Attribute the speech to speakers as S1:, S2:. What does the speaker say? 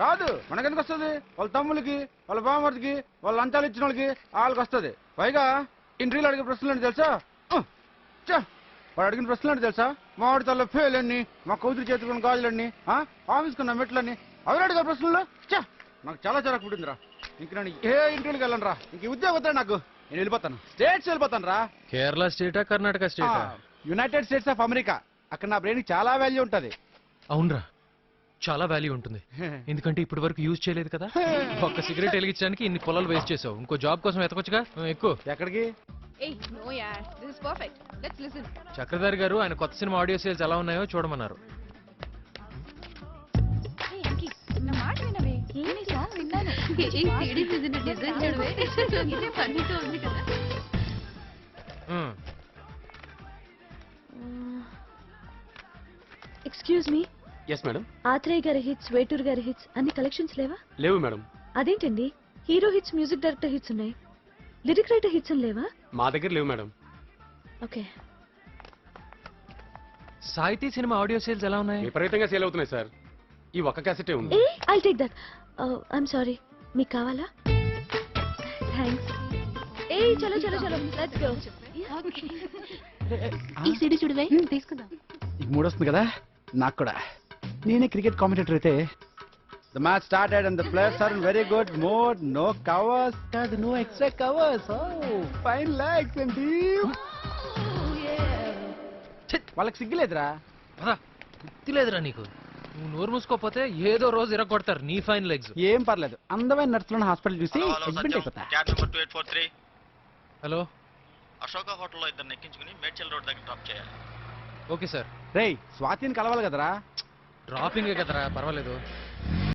S1: రాదు. మనకెందుకు వస్తుంది? వాళ్ళ తమ్ములకి, వాళ్ళ బామర్దికి, వాళ్ళ లంచాలు ఇచ్చిన వాళ్ళకి వాళ్ళకి వస్తుంది. పైగా ఇంటర్వ్యూలో అడిగే ప్రశ్నలు ఏంటి తెలుసా? వాడు అడిగిన ప్రశ్నలు ఏంటి తెలుసా? మా వాడి తల్ల ఫెయిలన్నీ, మా కూతురు చేతుకున్న గాజులన్నీ, ఆఫీస్కున్న మెట్లన్నీ, అవి అడిగే ప్రశ్నలు. నాకు చాలా చిరాకు పుట్టిందిరా. ఇంక నేను ఏ ఇంటర్వ్యూకి వెళ్ళను రా. ఇంక ఉద్యోగం వద్దా నాకు. నేను వెళ్ళిపోతాను, స్టేట్స్ వెళ్ళిపోతాను రా.
S2: కేరళ స్టేటా కర్ణాటక స్టేటా?
S1: United States of America. అక్కడ నా బ్రెయిన్ చాలా వాల్యూ ఉంటది.
S2: అవునరా, చాలా వాల్యూ ఉంటుంది. ఎందుకంటే ఇప్పటి వరకు యూజ్ చేయలేదు కదా. ఒక్క సిగరెట్ వెలిగించడానికి ఇన్ని పొలాలు వేస్ట్ చేసావు. ఇంకో జాబ్ కోసం ఎతకొచ్చుగా. ఎక్కువ.
S1: ఎక్కడికి?
S2: చక్రధారి గారు ఆయన కొత్త సినిమా ఆడియో సేల్స్ ఎలా ఉన్నాయో చూడమన్నారు.
S3: Excuse me.
S4: Yes madam.
S3: Atreya గారి హిట్స్, వేటూరు గారి హిట్స్ అన్ని కలెక్షన్స్ లేవా?
S4: లేవు మేడం.
S3: అదేంటండి, hero hits, music director hits ఉన్నాయి, లిరిక్ రైటర్ హిట్స్ అని లేవా?
S4: మా దగ్గర లేవు మేడం.
S3: ఓకే.
S2: సాహితీ సినిమా ఆడియో సేల్స్ ఎలా ఉన్నాయి?
S4: విపరీతంగా సేల్ అవుతున్నాయి సార్. ఈ ఒక్క క్యాసెటే ఉంది.
S3: ఏ I'll take that. I'm sorry, మీకు కావాలా? థ్యాంక్స్. ఏ చలో చలో చలో లెట్స్ గో. ఈ సిడి చూడవే, తీసుకుందాం.
S1: ఇక మూడొస్తుంది కదా నాకు కూడా. నేనే క్రికెట్ కామెంటేటర్ అయితే. The match started and the players are in very good mood. No covers, no extra covers. Oh, fine legs and deep. వాళ్ళకి సిగ్గులేదురా.
S2: గుర్తులేదురా నీకు. నువ్వు నోరు మూసుకోపోతే ఏదో రోజు ఇరగొడతారు నీ ఫైన్ లెగ్స్.
S1: ఏం పర్లేదు, అందమైన నర్సులను హాస్పిటల్ చూసి అడ్మిట్ అయిపోతా.
S2: హలో,
S5: అశోక హోటల్లో ఇద్దరు ఎక్కించుకుని మేడ్చల్ రోడ్ దగ్గర డ్రాప్ చేయాలి.
S2: Okay sir.
S1: రేయ్, స్వాతిని కలవాలి కదరా.
S2: డ్రాపింగే కదరా, పర్వాలేదు.